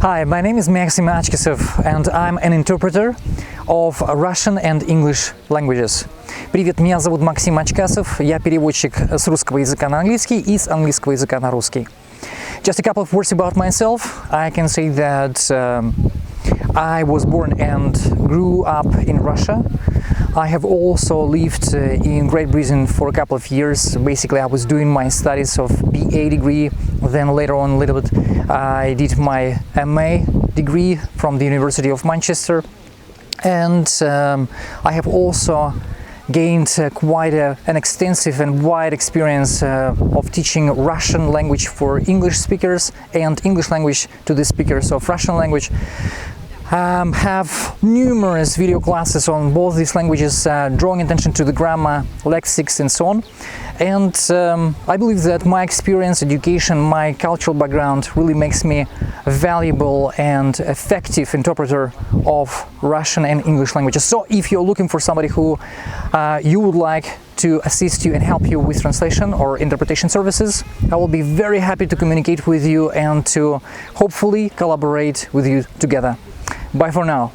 Hi, my name is Maxim and I'm an interpreter of Russian and English languages. Привет, меня зовут Максим Ачкасов, я переводчик с русского языка на английский и с английского языка на русский. Just a couple of words about myself. I can say that I was born and grew up in Russia. I have also lived in Great Britain for a couple of years. Basically, I was doing my studies of BA degree, then later on a little bit I did my MA degree from the University of Manchester, and I have also gained quite an extensive and wide experience of teaching Russian language for English speakers and English language to the speakers of Russian language. Have numerous video classes on both these languages, drawing attention to the grammar, lexics and so on. And I believe that my experience, education, my cultural background really makes me a valuable and effective interpreter of Russian and English languages. So if you're looking for somebody who you would like to assist you and help you with translation or interpretation services, I will be very happy to communicate with you and to hopefully collaborate with you together. Bye for now.